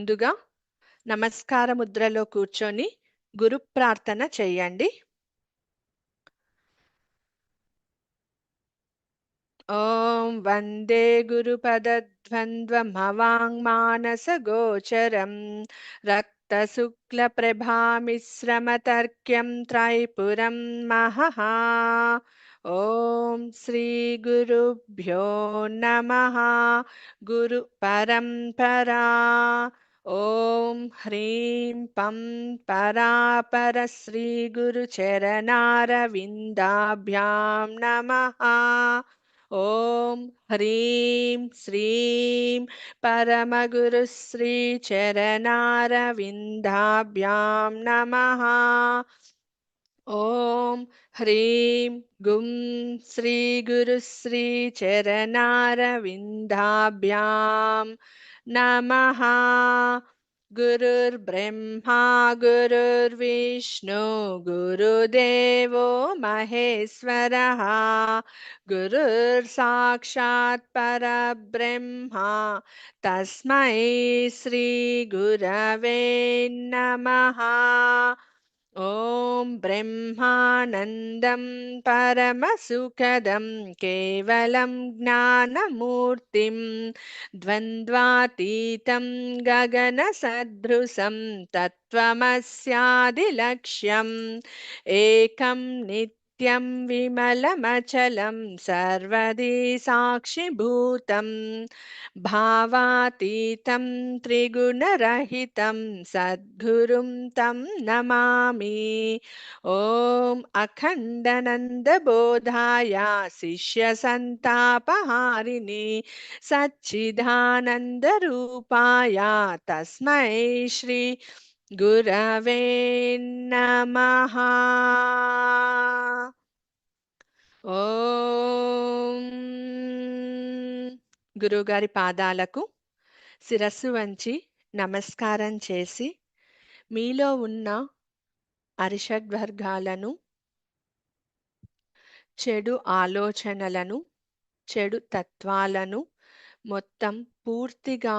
ముందుగా నమస్కార ముద్రలో కూర్చొని గురు ప్రార్థన చెయ్యండి. ఓం వందే గురుపదద్వంద్వమవాङ्मानसगोचरं रक्तशुक्लप्रभामिश्रमतर्क्यं त्रैपुरं महः। ఓం శ్రీ గురుభ్యో నమః. గురు పరంపరా. ఓం హ్రీం పం పరాపర శ్రీ గురు చరణారవిందాభ్యాం నమః. ఓం హ్రీం శ్రీం పరమగురు శ్రీ చరణారవిందాభ్యాం నమః. ఓం హ్రీం గుం శ్రీ గురు శ్రీ చరణారవిందాభ్యాం నమః. గురుర్బ్రహ్మా గురుర్విష్ణు గురుదేవో మహేశ్వరః. గురుర్ సాక్షాత్ పరబ్రహ్మ తస్మై శ్రీ గురవే నమః. ఓం బ్రహ్మానందం పరమసుఖదం కేవలం జ్ఞానమూర్తిం ద్వంద్వాతీతం గగనసదృశం తత్వమస్యాదిలక్ష్యం ఏకం నిత్యం విమలమచలం సర్వదీ సాక్షిభూతం భావాతీతం త్రిగుణరహితం సద్గురుం తం నమామి. ఓం అఖండానందబోధాయ శిష్యసంతాపహారిణి సచ్చిదానందరూపాయ తస్మై శ్రీ గురవే నమః. ఓం గురుగారి పాదాలకు శిరస్సు వంచి నమస్కారం చేసి మీలో ఉన్న అరిషడ్వర్గాలను, చెడు ఆలోచనలను, చెడు తత్వాలను మొత్తం పూర్తిగా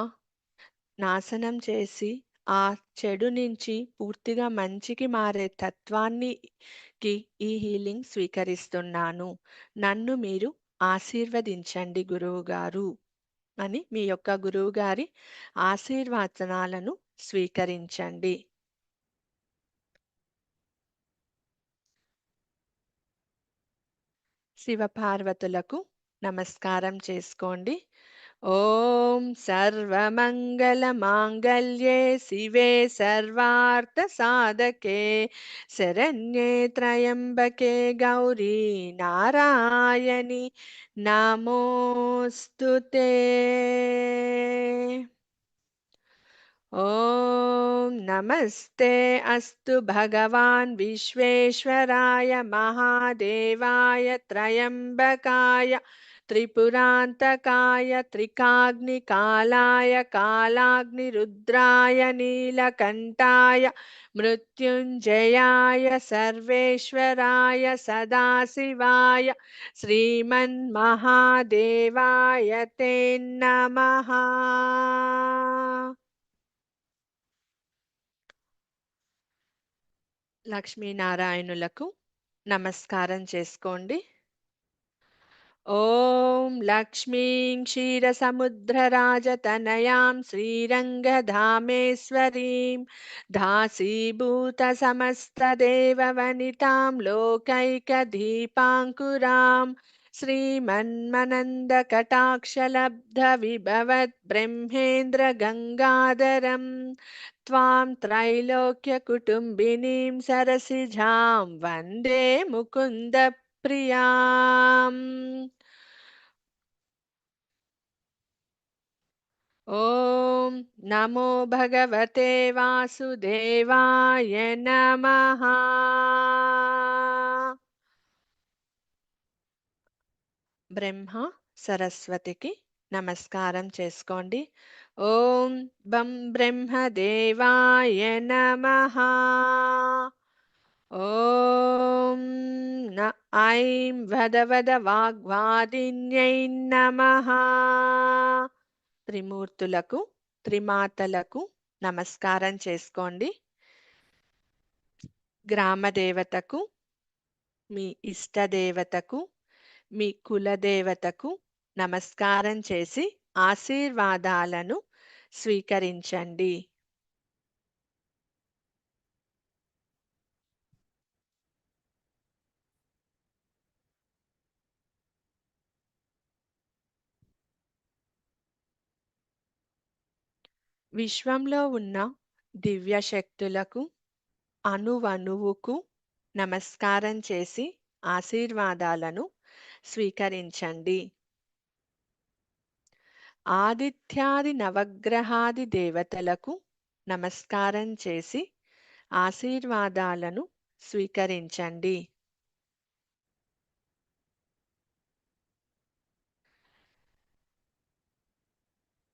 నాశనం చేసి ఆ చెడు నుంచి పూర్తిగా మంచికి మారే తత్వానికి ఈ హీలింగ్ స్వీకరిస్తున్నాను. నన్ను మీరు ఆశీర్వదించండి గురువుగారు అని మీ యొక్క గురువుగారి ఆశీర్వచనాలను స్వీకరించండి. శివపార్వతులకు నమస్కారం చేసుకోండి. ఓం సర్వమంగళ మాంగళ్యే శివే సర్వార్థ సాధకే శరణ్యే త్రయంబకే గౌరీ నారాయణి నమోస్తుతే. ఓం నమస్తే అస్తు భగవాన్ విశ్వేశ్వరాయ మహాదేవాయ త్రయంబకాయ త్రిపురాంతకాయ త్రికాగ్నికాలాయ కాలాగ్నిరుద్రాయ నీలకంఠాయ మృత్యుంజయాయ సర్వేశ్వరాయ సదాశివాయ శ్రీమన్మహాదేవాయ తే నమః. లక్ష్మీనారాయణులకు నమస్కారం చేసుకోండి. ఓం లక్ష్మీం క్షీరసముద్రరాజతనయాం శ్రీరంగధామేశ్వరీం దాసీభూత సమస్తదేవవనితాం లోకైకదీపాంకురాం శ్రీమన్మనందకటాక్షలబ్ధవిభవత్ బ్రహ్మేంద్ర గంగాధరం త్వాం త్రైలోక్యకుటుంబినీం సరసిజాం వందే ముకుంద ప్రియాం. ఓం నమో భగవతే వాసుదేవాయ నమః. బ్రహ్మ సరస్వతికి నమస్కారం చేసుకోండి. ఓం బం బ్రహ్మదేవాయ నమః. ఓం న ఐం వదవద వాగ్వాదిన్యై నమః. త్రిమూర్తులకు, త్రిమాతలకు నమస్కారం చేసుకోండి. గ్రామ దేవతకు, మీ ఇష్టదేవతకు, మీ కులదేవతకు నమస్కారం చేసి ఆశీర్వాదాలను స్వీకరించండి. విశ్వంలో ఉన్న దివ్య శక్తులకు అణువణువుకు నమస్కారం చేసి ఆశీర్వాదాలను స్వీకరించండి. ఆదిత్యాది నవగ్రహాది దేవతలకు నమస్కారం చేసి ఆశీర్వాదాలను స్వీకరించండి.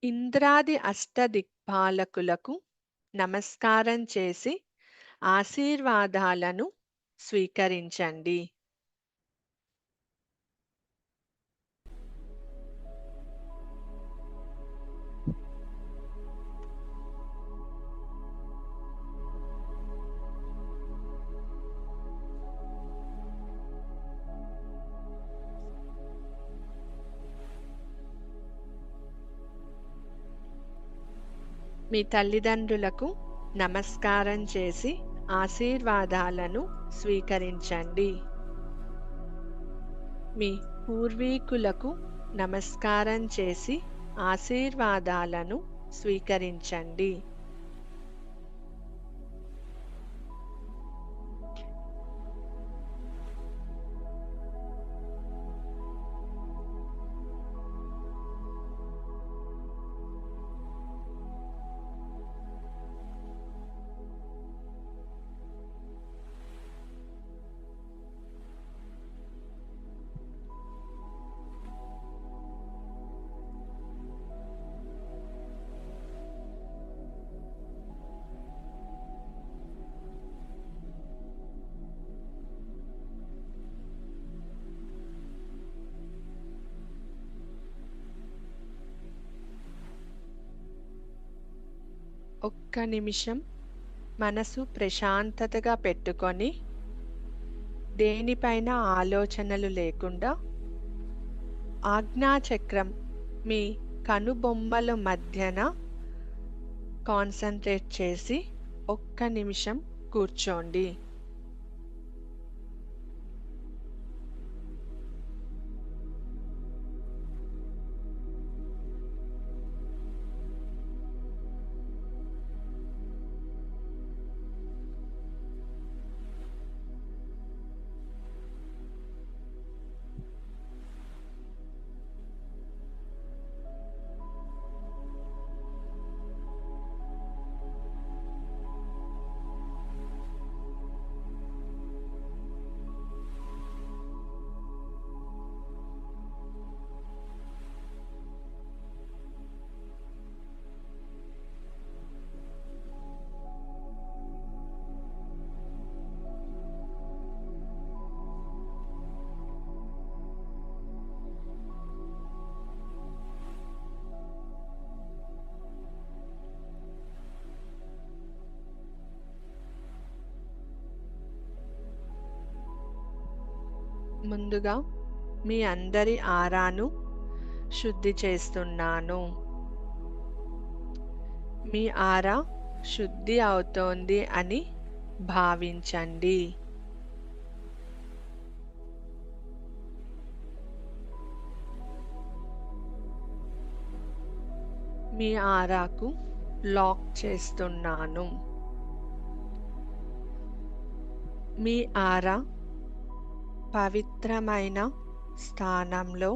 ఇంద్రాది అష్టదిక్పాలకులకు నమస్కారం చేసి ఆశీర్వాదాలను స్వీకరించండి. మీ తల్లిదండ్రులకు నమస్కారం చేసి ఆశీర్వాదాలను స్వీకరించండి. మీ పూర్వీకులకు నమస్కారం చేసి ఆశీర్వాదాలను స్వీకరించండి. ఒక్క నిమిషం మనసు ప్రశాంతతగా పెట్టుకొని దేనిపైన ఆలోచనలు లేకుండా ఆజ్ఞాచక్రం మీ కనుబొమ్మల మధ్యన కాన్సంట్రేట్ చేసి ఒక్క నిమిషం కూర్చోండి. ముందుగా మీ అందరి ఆరాను శుద్ధి చేస్తున్నాను. మీ ఆరా శుద్ధి అవుతోంది అని భావించండి. మీ ఆరాకు లాక్ చేస్తున్నాను. మీ ఆరా పవిత్రమైన స్థానంలో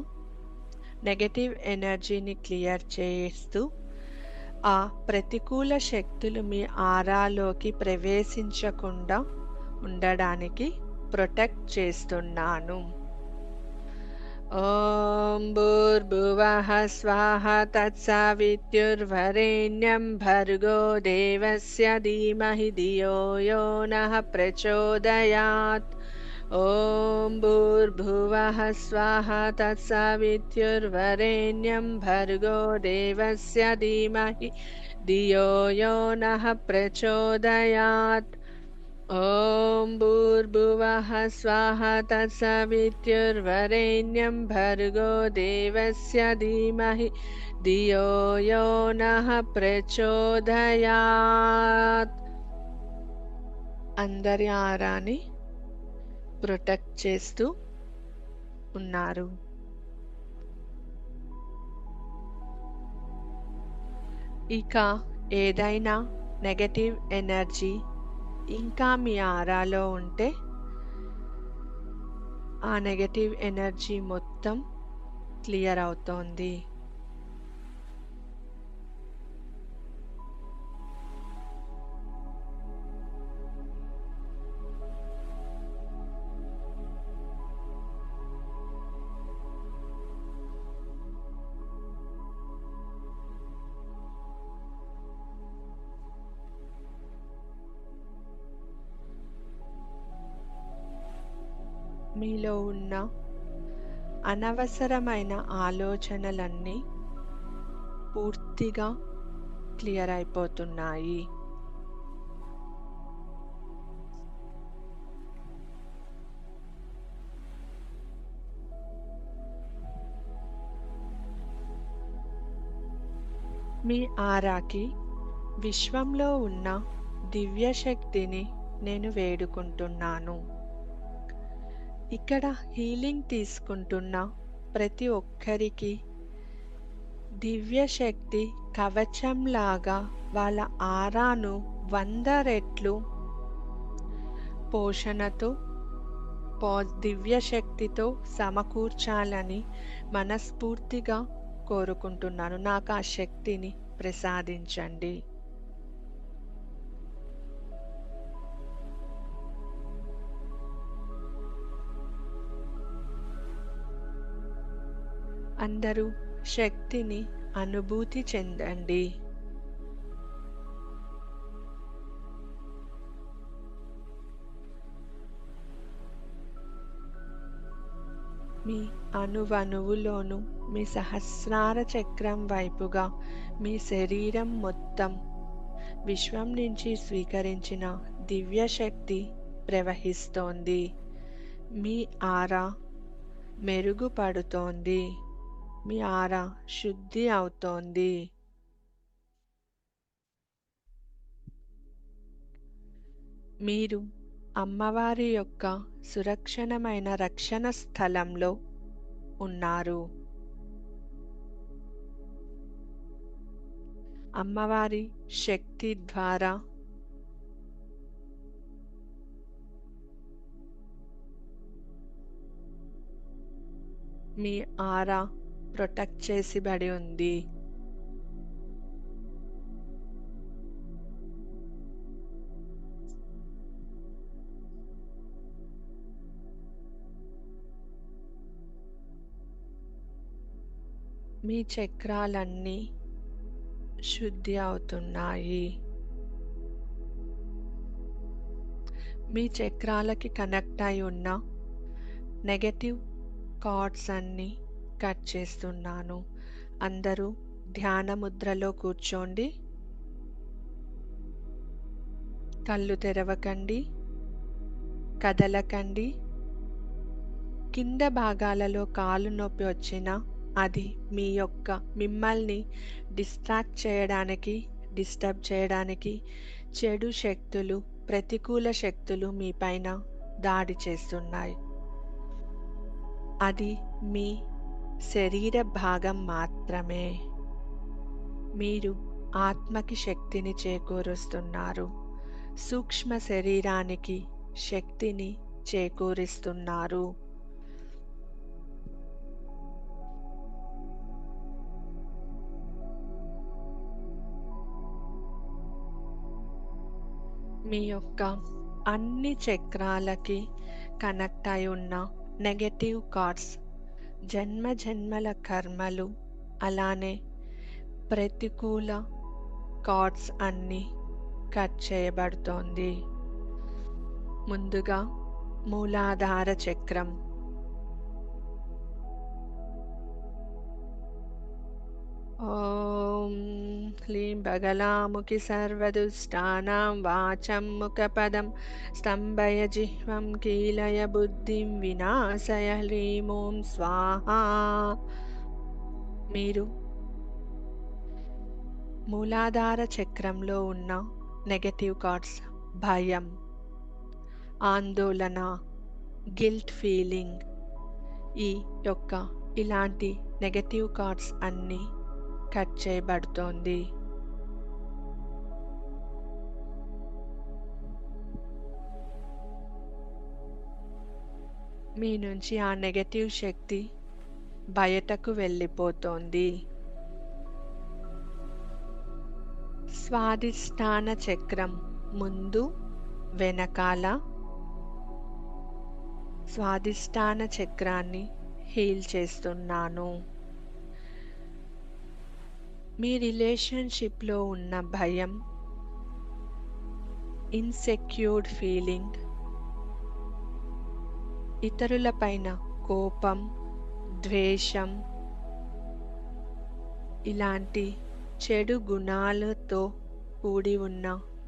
నెగటివ్ ఎనర్జీని క్లియర్ చేస్తూ ఆ ప్రతికూల శక్తులు మీ ఆరాలోకి ప్రవేశించకుండా ఉండడానికి ప్రొటెక్ట్ చేస్తున్నాను. ఓం భూర్భువః స్వాహ తత్సవితుర్వరేణ్యం భర్గో దేవస్య ధీమహి ధియో యో నః ప్రచోదయాత్. ఓం భూర్భువః స్వాహ తత్సవితుర్వరేణ్యం భర్గో దేవస్య ధీమహి ధియో యో నః ప్రచోదయాత్. ఓం భూర్భువః స్వాహ తత్సవితుర్వరేణ్యం భర్గో దేవస్య ధీమహి ధియో యో నః ప్రచోదయాత్. అందరి ఆరాని ప్రొటెక్ట్ చేస్తూ ఉన్నారు. ఇక ఏదైనా నెగటివ్ ఎనర్జీ ఇంకా మీ ఆరాలో ఉంటే ఆ నెగటివ్ ఎనర్జీ మొత్తం క్లియర్ అవుతోంది. మీలో ఉన్న అనవసరమైన ఆలోచనలన్నీ పూర్తిగా క్లియర్ అయిపోతున్నాయి. మీ ఆరాకి విశ్వంలో ఉన్న దివ్యశక్తిని నేను వేడుకుంటున్నాను. ఇక్కడ హీలింగ్ తీసుకుంటున్న ప్రతి ఒక్కరికి దివ్యశక్తి కవచంలాగా వాళ్ళ ఆరాను 100 రెట్లు పోషణతో దివ్యశక్తితో సమకూర్చాలని మనస్ఫూర్తిగా కోరుకుంటున్నాను. నాకు ఆ శక్తిని ప్రసాదించండి. అందరూ శక్తిని అనుభూతి చెందండి. మీ అణువణువులోనూ మీ సహస్రార చక్రం వైపుగా మీ శరీరం మొత్తం విశ్వం నుంచి స్వీకరించిన దివ్యశక్తి ప్రవహిస్తోంది. మీ ఆరా మెరుగుపడుతోంది. మీ ఆరా శుద్ధి అవుతోంది. మీరు అమ్మవారి యొక్క సురక్షణమైన రక్షణ స్థలంలో ఉన్నారు. అమ్మవారి శక్తి ద్వారా మీ ఆరా ప్రొటెక్ట్ చేసిబడి ఉంది. మీ చక్రాలన్నీ శుద్ధి అవుతున్నాయి. మీ చక్రాలకి కనెక్ట్ అయి ఉన్న నెగటివ్ కార్డ్స్ అన్నీ కట్ చేస్తున్నాను. అందరూ ధ్యాన ముద్రలో కూర్చోండి. కళ్ళు తెరవకండి, కదలకండి. కింద భాగాలలో కాలు నొప్పి వచ్చినా అది మిమ్మల్ని డిస్ట్రాక్ట్ చేయడానికి, డిస్టర్బ్ చేయడానికి చెడు శక్తులు, ప్రతికూల శక్తులు మీ పైన దాడి చేస్తున్నాయి. అది మీ శరీర భాగం మాత్రమే. మీరు ఆత్మకి శక్తిని చేకూరుస్తున్నారు. సూక్ష్మ శరీరానికి శక్తిని చేకూరిస్తున్నారు. మీ యొక్క అన్ని చక్రాలకి కనెక్ట్ అయి ఉన్న నెగటివ్ కార్డ్స్, జన్మ జన్మల కర్మలు, అలానే ప్రతికూల కార్డ్స్ అన్నీ కట్ చేయబడుతోంది. ముందుగా మూలాధార చక్రం, ఓం హ్లీం బగలాముఖి సర్వదుష్టానాం వాచం ముఖపదం స్తంభయ జిహ్వం కీలయ బుద్ధిం వినాశయ హ్లీం ఓం స్వాహా. మీరు మూలాధార చక్రంలో ఉన్న నెగటివ్ థాట్స్, భయం, ఆందోళన, గిల్ట్ ఫీలింగ్, ఈ యొక్క ఇలాంటి నెగటివ్ థాట్స్ అన్నీ కట్ చేయబడుతోంది. మీ నుంచి ఆ నెగటివ్ శక్తి బయటకు వెళ్ళిపోతోంది. స్వాదిష్టాన చక్రం ముందు వెనకాల స్వాదిష్టాన చక్రాన్ని హీల్ చేస్తున్నాను. మీ రిలేషన్షిప్లో ఉన్న భయం, ఇన్సెక్యూర్డ్ ఫీలింగ్, ఇతరులపైన కోపం, ద్వేషం, ఇలాంటి చెడు గుణాలతో కూడి ఉన్న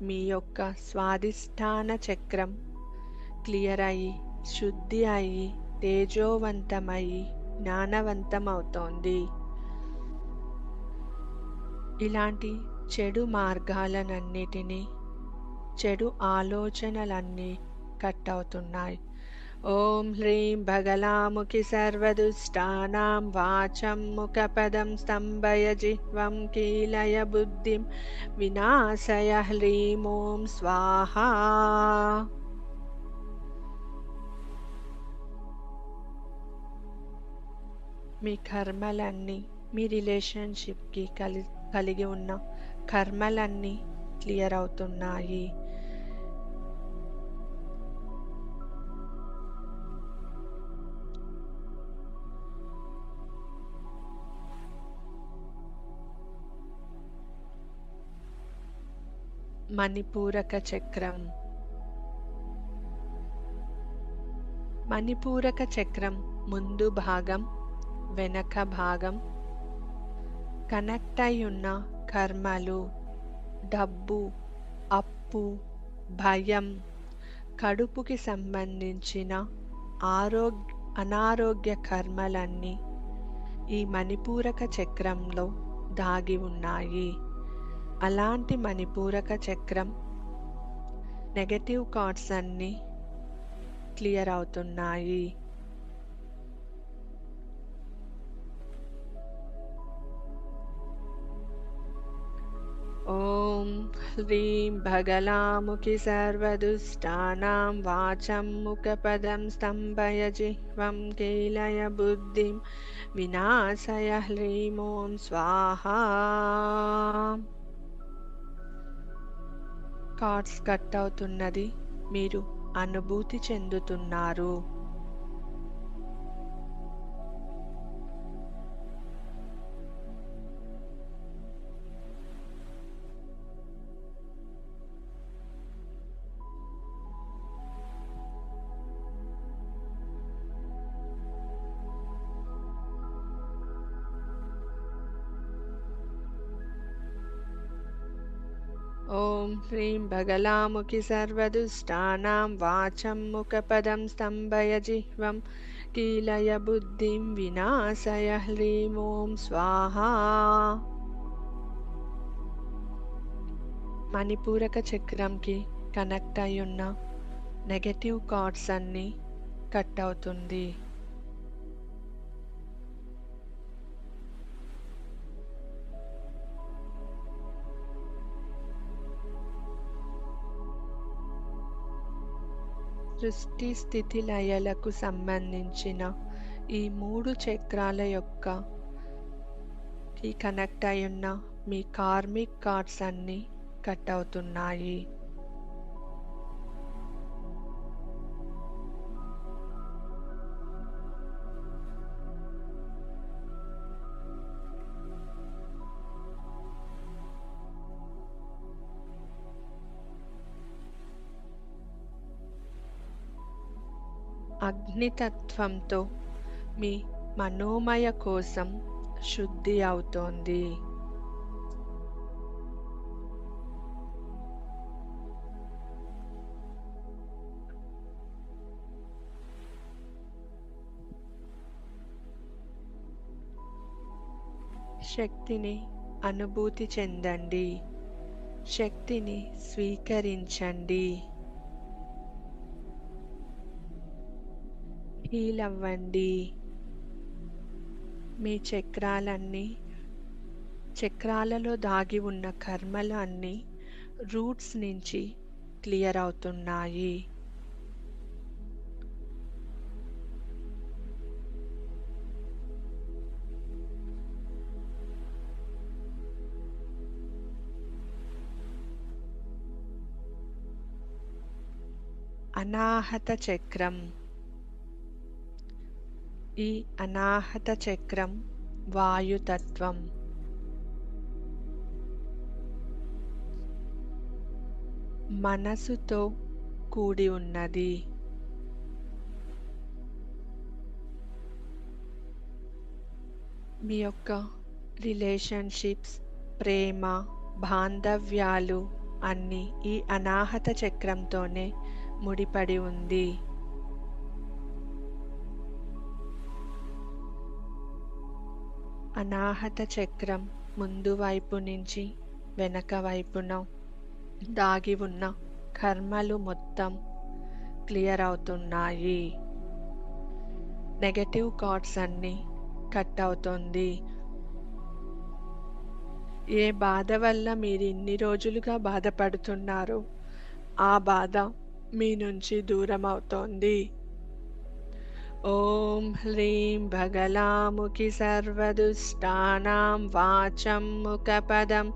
మీ యొక్క స్వాదిష్టాన చక్రం క్లియర్ అయ్యి, శుద్ధి అయ్యి, తేజోవంతమయ్యి, జ్ఞానవంతమవుతోంది. ఇలాంటి చెడు మార్గాలన్నిటినీ, చెడు ఆలోచనలన్నీ కట్ అవుతున్నాయి. ఓం హ్రీం బగలాముఖి సర్వదుష్టానాం వాచం ముఖపదం స్తంభయ జిహ్వం కీలయ బుద్ధిం వినాశయ హ్రీం ఓం స్వాహా. మీ కర్మలన్నీ, మీ రిలేషన్షిప్కి కలిగి ఉన్న కర్మలన్నీ క్లియర్ అవుతున్నాయి. మణిపూరక చక్రం. మణిపూరక చక్రం ముందు భాగం, వెనక భాగం కనెక్ట్ అయి ఉన్న కర్మలు, డబ్బు, అప్పు, భయం, కడుపుకి సంబంధించిన అనారోగ్య కర్మలన్నీ ఈ మణిపూరక చక్రంలో దాగి ఉన్నాయి. అలాంటి మణిపూరక చక్రం నెగటివ్ థాట్స్ అన్నీ క్లియర్ అవుతున్నాయి. ఓం హ్రీం బగలాముఖి సర్వదుష్టానాం వాచం ముఖపదం స్తంభయ జిహ్వం కీలయ బుద్ధిం వినాశయ హ్రీం ఓం స్వాహా. థాట్స్ కట్ అవుతున్నది, మీరు అనుభూతి చెందుతున్నారు. ఓం హ్రీం బగలాముఖి సర్వదుష్టానాం వాచం ముఖపదం స్తంభయ జిహ్వం కీలయ బుద్ధిం వినాశయ హ్రీం ఓం స్వాహా. మణిపూరక చక్రంకి కనెక్ట్ అయ్యున్న నెగటివ్ థాట్స్ అన్నీ కట్ అవుతుంది. సృష్టి స్థితి లయలకు సంబంధించిన ఈ 3 చక్రాల యొక్క కనెక్ట్ అయ్యున్న మీ కార్మిక్ థాట్స్ అన్నీ కట్ అవుతున్నాయి. అగ్నితత్వంతో మీ మనోమయ కోసం శుద్ధి అవుతోంది. శక్తిని అనుభూతి చెందండి. శక్తిని స్వీకరించండి. హీల్ అవ్వండి. మీ చక్రాలలో దాగి ఉన్న కర్మలు అన్నీ రూట్స్ నుంచి క్లియర్ అవుతున్నాయి. అనాహత చక్రం. ఈ అనాహత చక్రం వాయుతత్వం. మనసుతో కూడి ఉన్నది. మీ యొక్క రిలేషన్షిప్స్, ప్రేమ, బాంధవ్యాలు అన్నీ ఈ అనాహత చక్రంతోనే ముడిపడి ఉంది. అనాహత చక్రం ముందు వైపు నుంచి వెనక వైపున దాగి ఉన్న కర్మలు మొత్తం క్లియర్ అవుతున్నాయి. నెగటివ్ థాట్స్ అన్నీ కట్ అవుతుంది. ఏ బాధ వల్ల మీరు ఇన్ని రోజులుగా బాధపడుతున్నారో ఆ బాధ మీ నుంచి దూరం అవుతోంది. ఓం హ్రీం భగలాముఖి సర్వదుష్టానాం వాచం ముఖపదం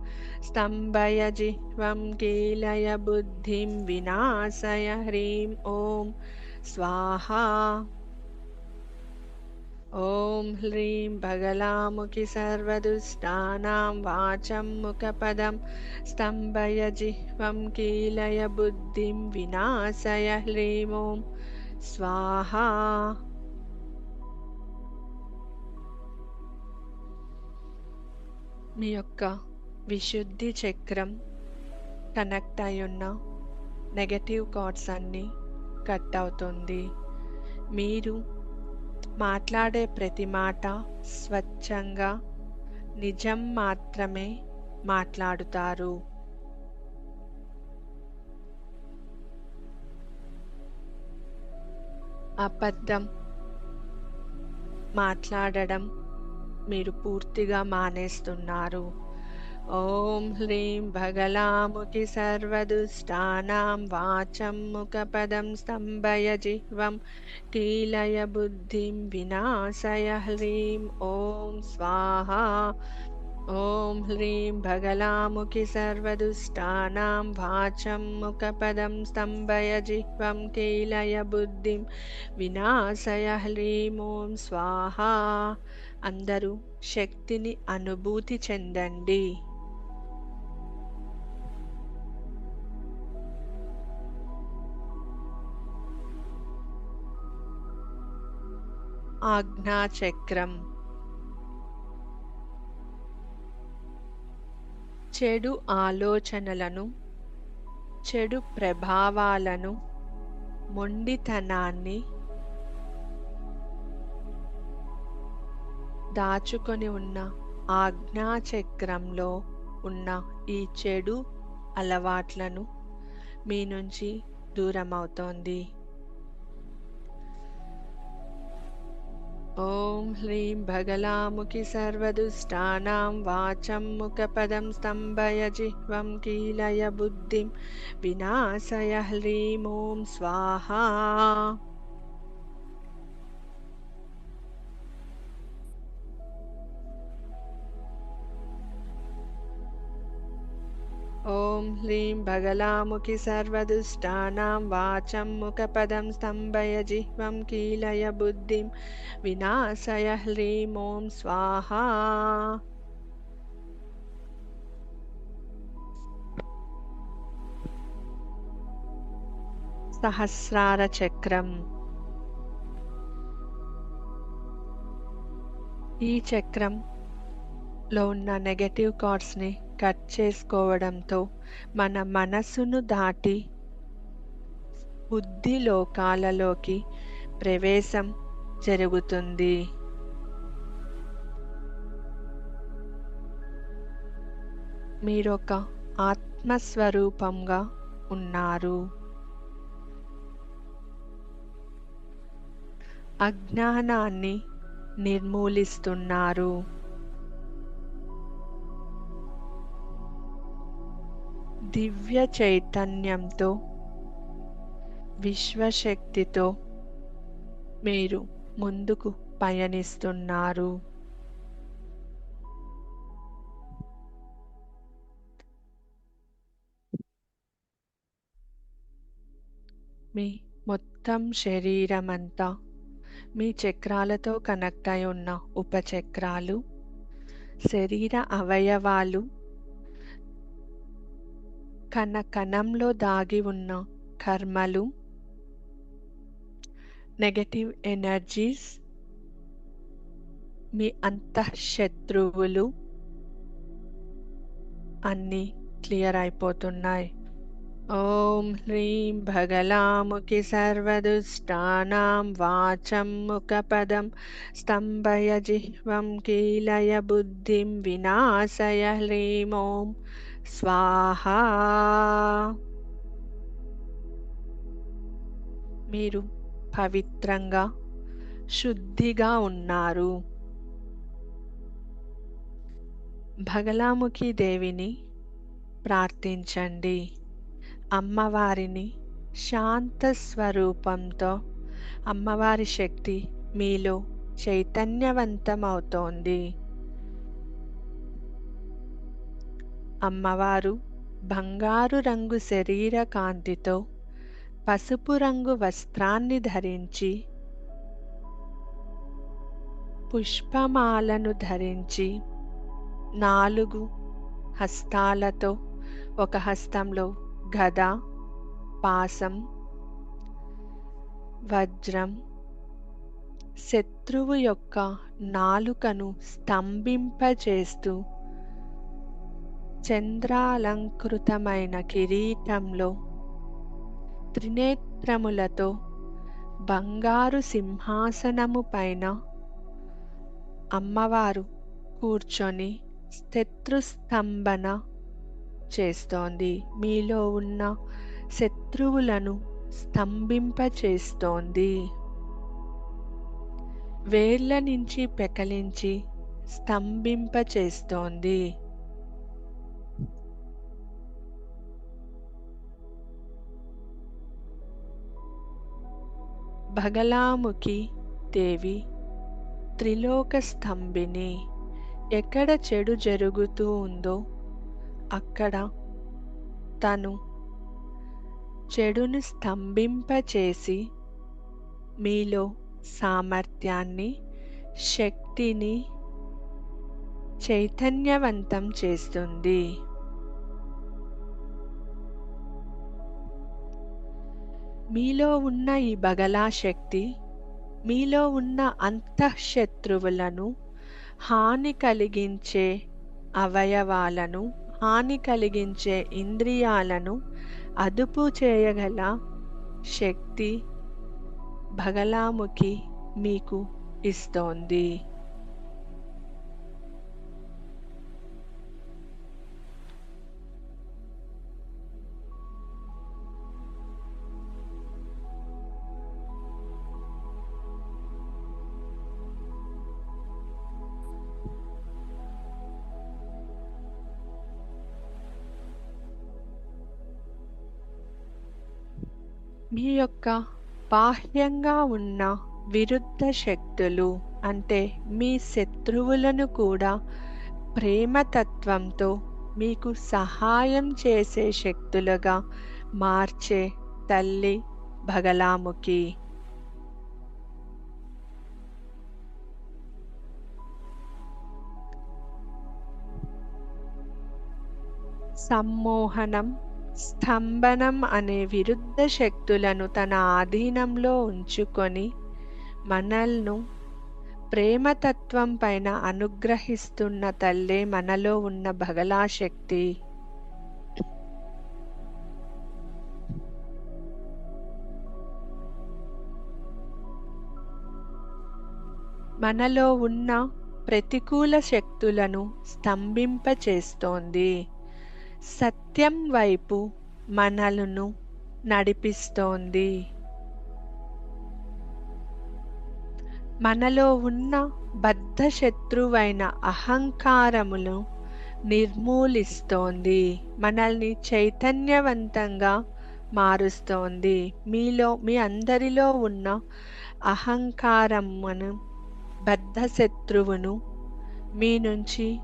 స్తంభయ జిహ్వం కీలయ బుద్ధిం వినాశయ హ్రీం ఓం స్వాహా. ఓం హ్రీం భగలాముఖి సర్వదుష్టానాం వాచం ముఖపదం స్తంభయ జిహ్వం కీలయ బుద్ధిం వినాశయ హ్రీం ఓం స్వాహా. మీ యొక్క విశుద్ధి చక్రం కనెక్ట్ అయ్యున్న నెగటివ్ థాట్స్ అన్నీ కట్ అవుతుంది. మీరు మాట్లాడే ప్రతి మాట స్వచ్ఛంగా నిజం మాత్రమే మాట్లాడుతారు. అబద్ధం మాట్లాడడం మీరు పూర్తిగా మానేస్తున్నారు. ఓం హ్రీం భగలాముఖి సర్వదుష్టానాం వాచం ముఖపదం స్తంభయ జిహ్వం కీలయ బుద్ధిం వినాశయ హ్రీం ఓం స్వాహా. ఓం హ్రీం భగలాముఖి సర్వదుష్టానాం వాచం ముఖపదం స్తంభయ జిహ్వం కీలయ బుద్ధిం వినాశయ హ్రీం ఓం స్వాహా. అందరూ శక్తిని అనుభూతి చెందండి. ఆజ్ఞాచక్రం. చెడు ఆలోచనలను, చెడు ప్రభావాలను, మొండితనాన్ని దాచుకొని ఉన్న ఆజ్ఞాచక్రంలో ఉన్న ఈ చెడు అలవాట్లను మీ నుంచి దూరం అవుతోంది. ఓం హ్రీం భగలాముఖి సర్వదుష్టానాం వాచం ముఖపదం స్తంభయ జిహ్వం కీలయ బుద్ధిం వినాశయ హ్రీం ఓం స్వాహా. ఓం హ్రీం భగలాముఖి సర్వదుష్టానాం వాచం ముఖపదం స్తంభయ జిహ్వం కీలయ బుద్ధిం వినాశయ హ్రీం ఓం స్వాహా. సహస్రార చక్రం. ఈ చక్రం లో ఉన్న నెగటివ్ థాట్స్ని కట్ చేసుకోవడంతో మన మనసును దాటి బుద్ధి లోకాలలోకి ప్రవేశం జరుగుతుంది. మీరొక ఆత్మస్వరూపంగా ఉన్నారు. అజ్ఞానాన్ని నిర్మూలిస్తున్నారు. దివ్య చైతన్యంతో, విశ్వశక్తితో మీరు ముందుకు పయనిస్తున్నారు. మీ మొత్తం శరీరమంతా మీ చక్రాలతో కనెక్ట్ అయి ఉన్న ఉపచక్రాలు, శరీర అవయవాలు, కణ కణంలో దాగి ఉన్న కర్మలు, నెగటివ్ ఎనర్జీస్, మీ అంతఃశత్రువులు అన్నీ క్లియర్ అయిపోతున్నాయి. ఓం హ్రీం భగలాముఖి సర్వదుష్టానాం వాచం ముఖపదం స్తంభయ జిహ్వం కీలయ బుద్ధిం వినాశయ హ్రీం ఓం స్వాహా. మీరు పవిత్రంగా, శుద్ధిగా ఉన్నారు. భగలాముఖి దేవిని ప్రార్థించండి. అమ్మవారిని శాంత స్వరూపంతో, అమ్మవారి శక్తి మీలో చైతన్యవంతమవుతోంది. అమ్మవారు బంగారు రంగు శరీర కాంతితో పసుపు రంగు వస్త్రాన్ని ధరించి, పుష్పమాలను ధరించి, 4 హస్తాలతో, ఒక హస్తంలో గద, పాశం, వజ్రం, శత్రువు యొక్క నాలుకను స్తంభింపచేస్తూ చంద్రాలంకృతమైన కిరీటంలో త్రినేత్రములతో బంగారు సింహాసనము పైన అమ్మవారు కూర్చొని శత్రుస్తంభన చేస్తోంది. మీలో ఉన్న శత్రువులను స్తంభింపచేస్తోంది. వేళ్ళ నుంచి పెకలించి స్తంభింపచేస్తోంది. భగలాముఖి దేవి త్రిలోక స్తంభిని. ఎక్కడ చెడు జరుగుతూ ఉందో అక్కడ తను చెడును స్తంభింపచేసి మీలో సామర్థ్యాన్ని, శక్తిని చైతన్యవంతం చేస్తుంది. మీలో ఉన్న ఈ బగలా శక్తి మీలో ఉన్న అంతఃశత్రువులను, హాని కలిగించే అవయవాలను, హాని కలిగించే ఇంద్రియాలను అదుపు చేయగల శక్తి భగలాముఖి మీకు ఇస్తోంది. మీ యొక్క బాహ్యంగా ఉన్న విరుద్ధ శక్తులు, అంటే మీ శత్రువులను కూడా ప్రేమతత్వంతో మీకు సహాయం చేసే శక్తులుగా మార్చే తల్లి భగలాముఖి. సమ్మోహనం, స్తంభనం అనే విరుద్ధ శక్తులను తన ఆధీనంలో ఉంచుకొని మనల్ని ప్రేమతత్వం పైన అనుగ్రహిస్తున్న తల్లే మనలో ఉన్న బగలా శక్తి. మనలో ఉన్న ప్రతికూల శక్తులను స్తంభింపచేస్తోంది. సత్యం వైపు మనలను నడిపిస్తోంది. మనలో ఉన్న బద్ధ శత్రువైన అహంకారమును నిర్మూలిస్తోంది. మనల్ని చైతన్యవంతంగా మారుస్తోంది. మీ అందరిలో ఉన్న అహంకారమును, బద్ధ శత్రువును మీ నుంచి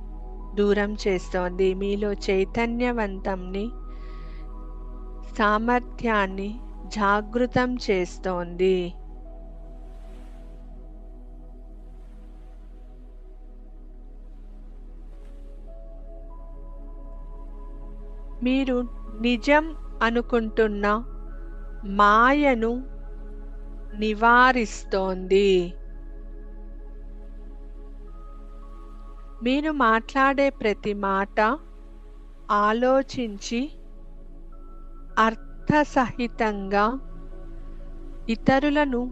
దూరం చేస్తోంది. మీలో చైతన్యవంతంని, సామర్థ్యాన్ని జాగృతం చేస్తోంది. మీరు నిజం అనుకుంటున్న మాయను నివారిస్తోంది. మీరు మాట్లాడే ప్రతి మాట ఆలోచించి అర్థసహితంగా, ఇతరులను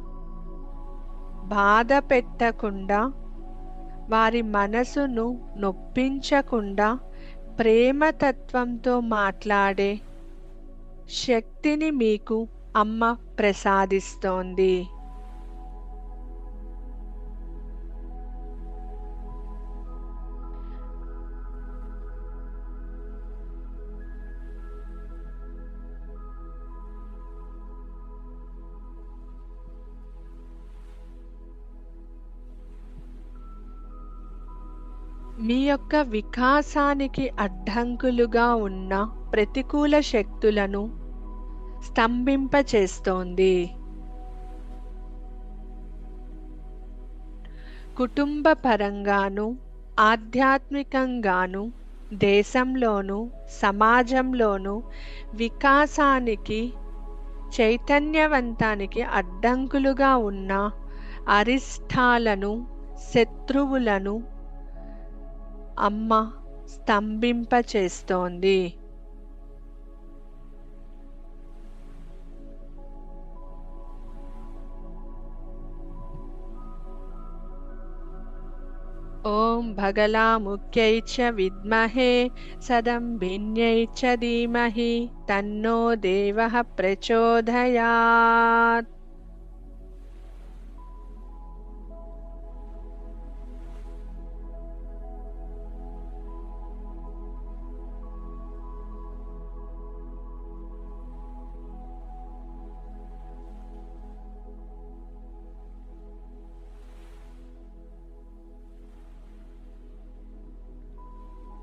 బాధ పెట్టకుండా, వారి మనసును నొప్పించకుండా ప్రేమతత్వంతో మాట్లాడే శక్తిని మీకు అమ్మ ప్రసాదిస్తోంది. మీ యొక్క వికాసానికి అడ్డంకులుగా ఉన్న ప్రతికూల శక్తులను స్తంభింపచేస్తోంది. కుటుంబ పరంగాను, ఆధ్యాత్మికంగాను, దేశంలోను, సమాజంలోను వికాసానికి, చైతన్యవంతానికి అడ్డంకులుగా ఉన్న అరిష్టాలను, శత్రువులను అమ్మ స్తంభింపచేస్తోంది. ఓం భగలాముఖ్యై చ విద్మహే సదంభిన్యై చ ధీమహి తన్నో దేవః ప్రచోదయాత్.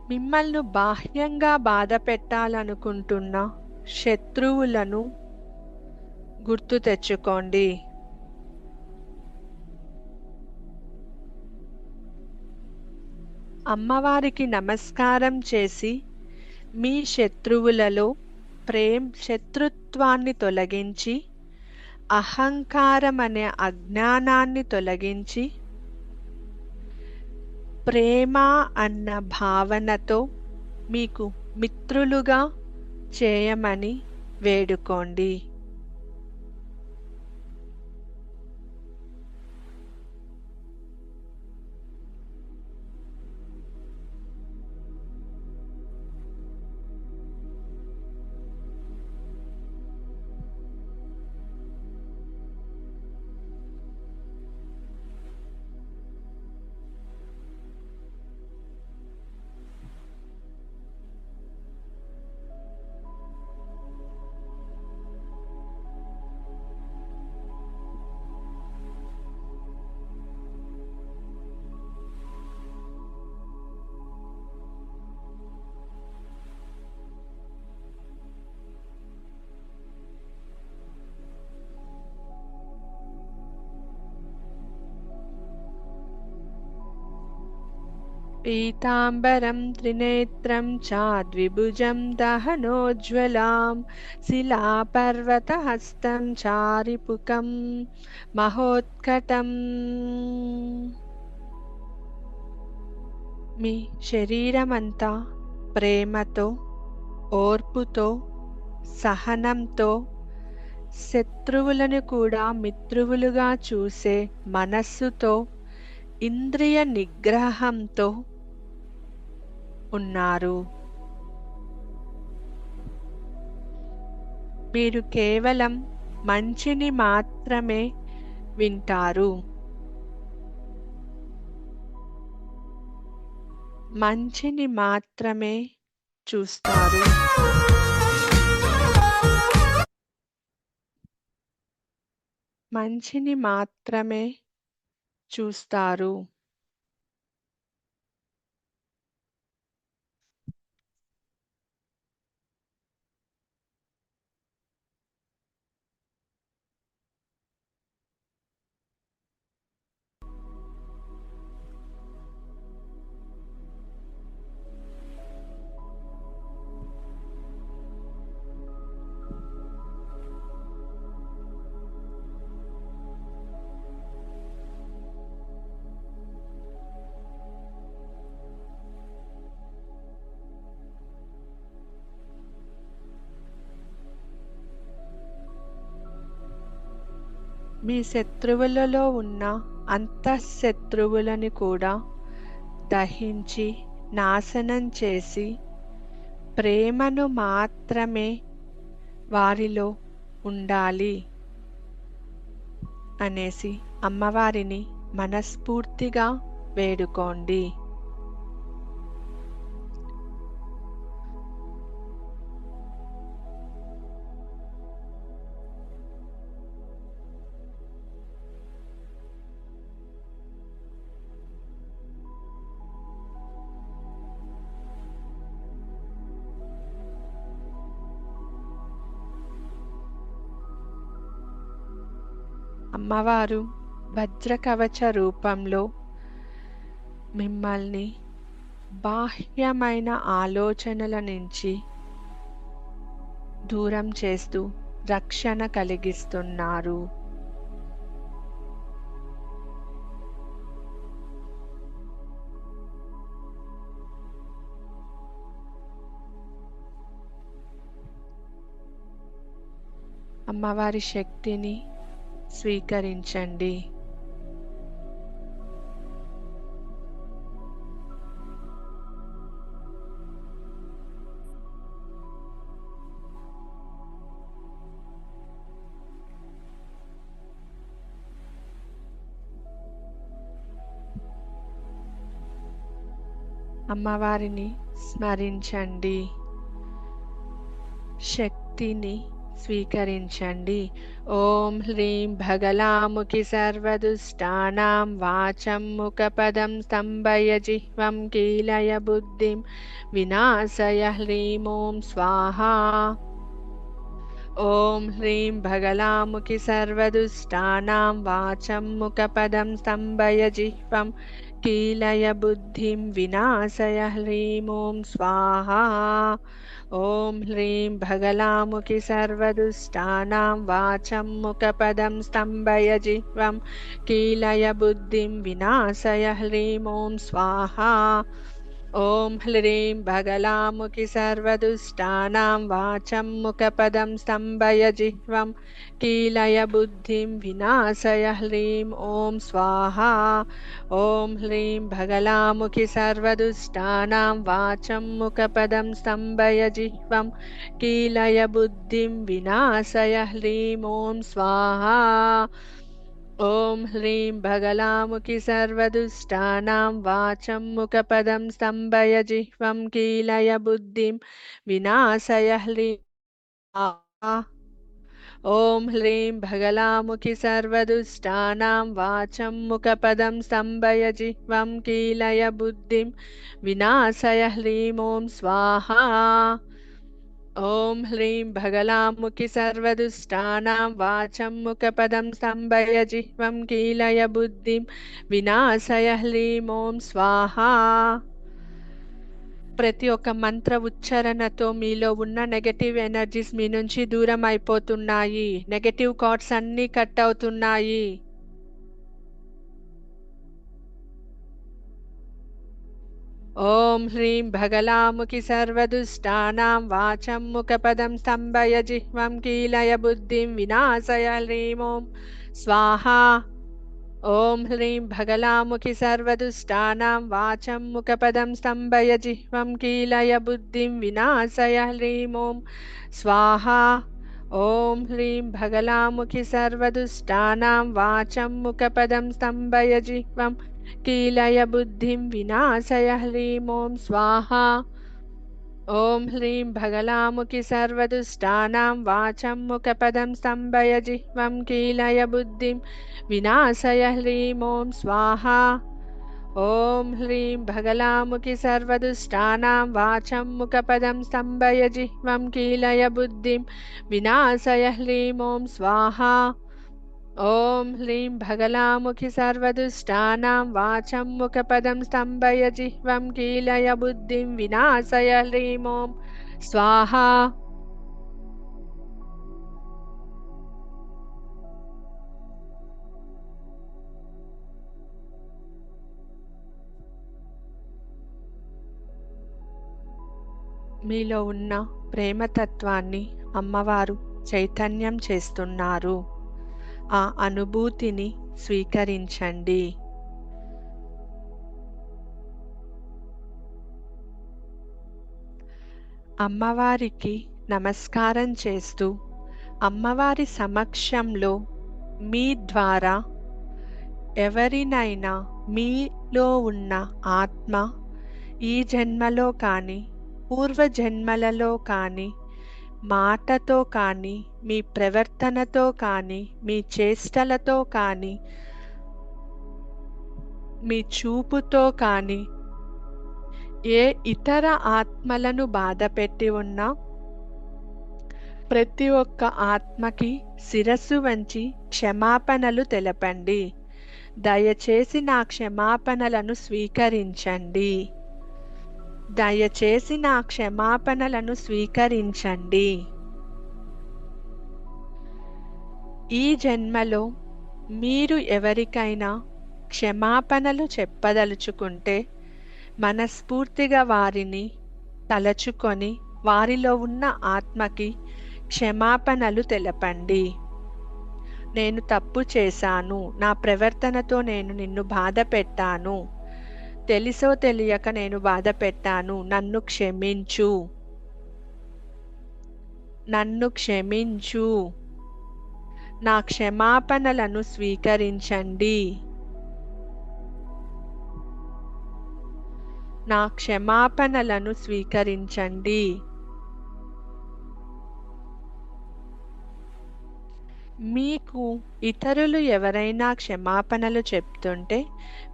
మిమ్మల్ని బాహ్యంగా బాధ పెట్టాలనుకుంటున్న శత్రువులను గుర్తు తెచ్చుకోండి. అమ్మవారికి నమస్కారం చేసి మీ శత్రువులలో శత్రుత్వాన్ని తొలగించి, అహంకారం అనే అజ్ఞానాన్ని తొలగించి, ప్రేమ అన్న భావనతో మీకు మిత్రులుగా చేయమని వేడుకోండి. పీతాంబరం త్రినేత్రం చాద్విభుజం దహనోజ్వలాం శిలాపర్వతహస్తం చారిపుకం మహోత్కటం. మీ శరీరమంతా ప్రేమతో, ఓర్పుతో, సహనంతో, శత్రువులను కూడా మిత్రువులుగా చూసే మనస్సుతో, ఇంద్రియ నిగ్రహంతో ఉన్నారు. మీరు కేవలం మంచిని మాత్రమే వింటారు. మంచిని మాత్రమే చూస్తారు. మంచిని మాత్రమే చూస్తారు. మీ శత్రువులలో ఉన్న అంతఃశత్రువులని కూడా దహించి నాశనం చేసి ప్రేమను మాత్రమే వారిలో ఉండాలి అనేసి అమ్మవారిని మనస్ఫూర్తిగా వేడుకోండి. అమ్మవారు వజ్రకవచ రూపంలో మిమ్మల్ని బాహ్యమైన ఆలోచనల నుంచి దూరం చేస్తూ రక్షణ కలిగిస్తున్నారు. అమ్మవారి శక్తిని స్వీకరించండి. అమ్మవారిని స్మరించండి. శక్తిని స్వీకరించండి. ఓం హ్రీం భగలాముఖి సర్వదుష్టానాం వాచం ముఖపదం స్తంభయ జిహ్వం కీలయ బుద్ధిం వినాశయ హ్రీం ఓం స్వాహా. ఓం హ్రీం భగలాముఖి సర్వదుష్టానాం వాచం ముఖపదం స్తంభయ జిహ్వం కీలయ బుద్ధిం వినాశయ హ్రీం ఓం స్వాహా. ఓం హ్రీం భగలాముఖి సర్వదుష్టానాం వాచం ముఖపదం స్తంభయ జిహ్వం కీలయ బుద్ధిం వినాశయ హ్రీం ఓం స్వాహా. ఓం హ్రీం భగలాముఖి సర్వదుష్టానాం వాచం ముఖపదం స్తంభయ జిహ్వం కీలయ బుద్ధిం వినాశయ హ్రీం ఓం స్వాహా. ఓం హ్రీం భగలాముఖి సర్వదుష్టానాం వాచం ముఖపదం స్తంభయ జిహ్వం కీలయ బుద్ధిం వినాశయ హ్రీం ఓం స్వాహా. ఓం హ్రీం భగలాముఖి సర్వదుష్టానాం వాచం ముఖపదం స్తంభయ జిహ్వం కీలయ బుద్ధిం వినాశయ హ్రీం స్వాహా. ఓం హ్రీం భగలాముఖి సర్వదుష్టానాం వాచం ముఖపదం స్తంభయ జిహ్వం కీలయ బుద్ధిం వినాశయ హ్రీం ఓం స్వాహా. ఓం హ్రీం భగలాముఖి సర్వదుష్టానాం వాచం ముఖపదం స్తంభయ జిహ్వం కీలయ బుద్ధిం వినాశయ హ్రీం ఓం స్వాహా. ప్రతి ఒక్క మంత్ర ఉచ్చారణతో మీలో ఉన్న నెగటివ్ ఎనర్జీస్ మీ నుంచి దూరం అయిపోతున్నాయి. నెగటివ్ థాట్స్ అన్నీ కట్ అవుతున్నాయి. ఓం హ్రీం భగలాముఖి సర్వదుష్టానాం వాచం ముఖపదం స్తంభయ జిహ్వం కీలయ బుద్ధిం వినాశయ హ్రీం ఓం స్వాహా. ఓం హ్రీం భగలాముఖి సర్వదుష్టానాం వాచం ముఖపదం స్తంభయ జిహ్వం కీలయ బుద్ధిం వినాశయ హ్రీం ఓం స్వాహా. ఓం హ్రీం భగలాముఖి సర్వదుష్టానాం వాచం ముఖపదం స్తంభయ జిహ్వం కీలయ బుద్ధిం వినాశయ హ్రీం ఓం స్వాహా. ఓం హ్రీం భగలాముఖి సర్వదుష్టానాం వాచం ముఖపదం స్తంభయ జిహ్వం కీలయ బుద్ధిం వినాశయ హ్రీం ఓం స్వాహా. ఓం హ్రీం భగలాముఖి సర్వదుష్టానాం వాచం ముఖపదం స్తంభయ జిహ్వం కీలయ బుద్ధిం వినాశయ హ్రీం ఓం స్వాహా. ఓం హ్రీం భగలాముఖి సర్వదుష్టానాం వాచం ముఖపదం స్తంభయ జిహ్వం కీలయ బుద్ధిం వినాశయ హ్రీం ఓం స్వాహా. మీలో ఉన్న ప్రేమతత్వాన్ని అమ్మవారు చైతన్యం చేస్తున్నారు. ఆ అనుభూతిని స్వీకరించండి. అమ్మవారికి నమస్కారం చేస్తూ అమ్మవారి సమక్షంలో మీ ద్వారా ఎవరినైనా మీలో ఉన్న ఆత్మ ఈ జన్మలో కానీ పూర్వజన్మలలో కానీ మాటతో కానీ మీ ప్రవర్తనతో కానీ మీ చేష్టలతో కానీ మీ చూపుతో కానీ ఏ ఇతర ఆత్మలను బాధపెట్టి ఉన్నా ప్రతి ఒక్క ఆత్మకి శిరస్సు వంచి క్షమాపణలు తెలపండి. దయచేసి నా క్షమాపణలను స్వీకరించండి. దయచేసి నా క్షమాపణలను స్వీకరించండి. ఈ జన్మలో మీరు ఎవరికైనా క్షమాపణలు చెప్పదలుచుకుంటే మనస్ఫూర్తిగా వారిని తలచుకొని వారిలో ఉన్న ఆత్మకి క్షమాపణలు తెలపండి. నేను తప్పు చేశాను, నా ప్రవర్తనతో నేను నిన్ను బాధ పెట్టాను, తెలిసో తెలియక నేను బాధ పెట్టాను, నన్ను క్షమించు, నన్ను క్షమించు, నా క్షమాపణలను స్వీకరించండి, నా క్షమాపణలను స్వీకరించండి. మీకు ఇతరులు ఎవరైనా క్షమాపణలు చెప్తుంటే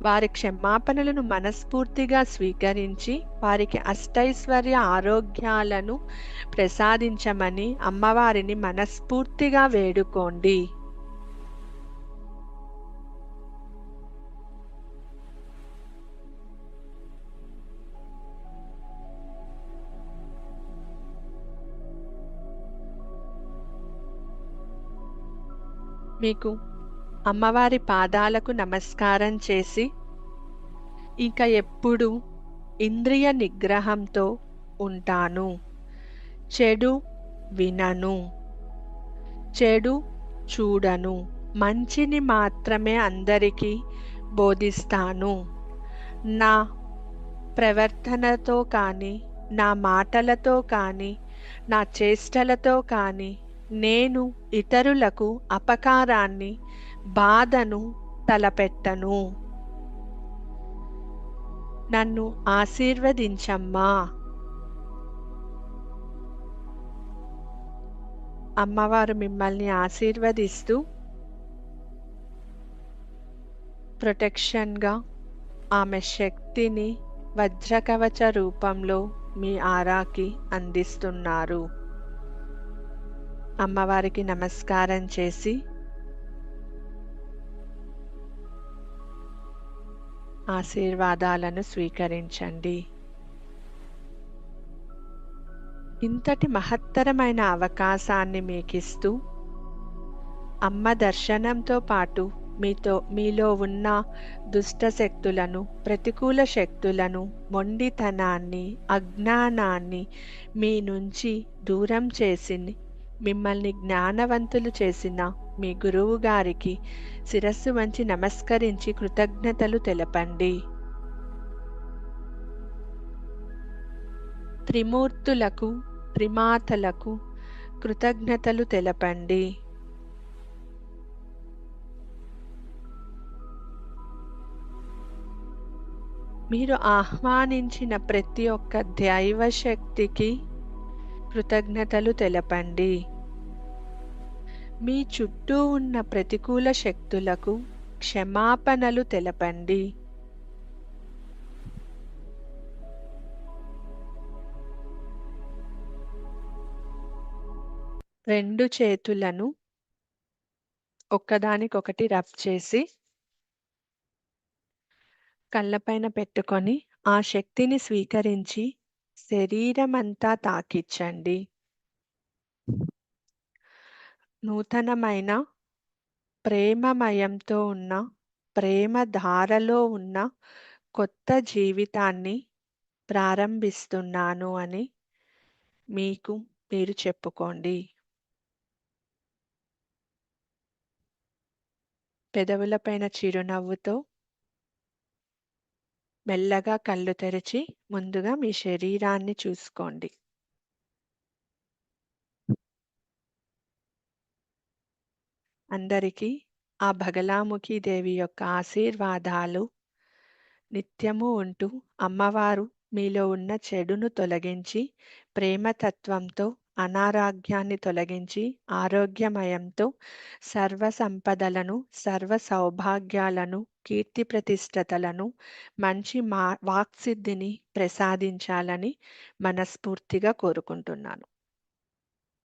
వారి క్షమాపణలను మనస్ఫూర్తిగా స్వీకరించి వారికి అష్టైశ్వర్య ఆరోగ్యాలను ప్రసాదించమని అమ్మవారిని మనస్ఫూర్తిగా వేడుకోండి. మీకు అమ్మవారి పాదాలకు నమస్కారం చేసి ఇక ఎప్పుడు ఇంద్రియ నిగ్రహంతో ఉంటాను, చెడు వినను, చెడు చూడను, మంచిని మాత్రమే అందరికీ బోధిస్తాను. నా ప్రవర్తనతో కానీ నా మాటలతో కానీ నా చేష్టలతో కానీ నేను ఇతరులకు అపకారాన్ని బాధను తలపెట్టను. నన్ను ఆశీర్వదించమ్మా. అమ్మవారు మిమ్మల్ని ఆశీర్వదిస్తూ ప్రొటెక్షన్గా ఆమె శక్తిని వజ్రకవచ రూపంలో మీ ఆరాకి అందిస్తున్నారు. అమ్మవారికి నమస్కారం చేసి ఆశీర్వాదాలను స్వీకరించండి. ఇంతటి మహత్తరమైన అవకాశాన్ని మీకిస్తూ అమ్మ దర్శనంతో పాటు మీలో ఉన్న దుష్ట శక్తులను, ప్రతికూల శక్తులను, మొండితనాన్ని, అజ్ఞానాన్ని మీ నుంచి దూరం మిమ్మల్ని జ్ఞానవంతులు చేసిన మీ గురువు గారికి శిరస్సు వంచి నమస్కరించి కృతజ్ఞతలు తెలపండి. త్రిమూర్తులకు, త్రిమాతలకు కృతజ్ఞతలు తెలపండి. మీరు ఆహ్వానించిన ప్రతి ఒక్క దైవ శక్తికి కృతజ్ఞతలు తెలపండి. మీ చుట్టూ ఉన్న ప్రతికూల శక్తులకు క్షమాపణలు తెలపండి. రెండు చేతులను ఒక్కదానికొకటి రబ్ చేసి కళ్ళపైన పెట్టుకొని ఆ శక్తిని స్వీకరించి శరీరమంతా తాకిచ్చండి. నూతనమైన ప్రేమమయంతో ఉన్న ప్రేమ ధారలో ఉన్న కొత్త జీవితాన్ని ప్రారంభిస్తున్నాను అని మీకు మీరు చెప్పుకోండి. పెదవులపైన చిరునవ్వుతో మెల్లగా కళ్ళు తెరిచి ముందుగా మీ శరీరాన్ని చూసుకోండి. అందరికీ ఆ భగలాముఖి దేవి యొక్క ఆశీర్వాదాలు నిత్యము ఉంటూ అమ్మవారు మీలో ఉన్న చెడును తొలగించి ప్రేమతత్వంతో అనారోగ్యాన్ని తొలగించి ఆరోగ్యమయంతో సర్వ సంపదలను, సర్వ సౌభాగ్యాలను, కీర్తి ప్రతిష్టతలను, మంచి వాక్సిద్ధిని ప్రసాదించాలని మనస్ఫూర్తిగా కోరుకుంటున్నాను.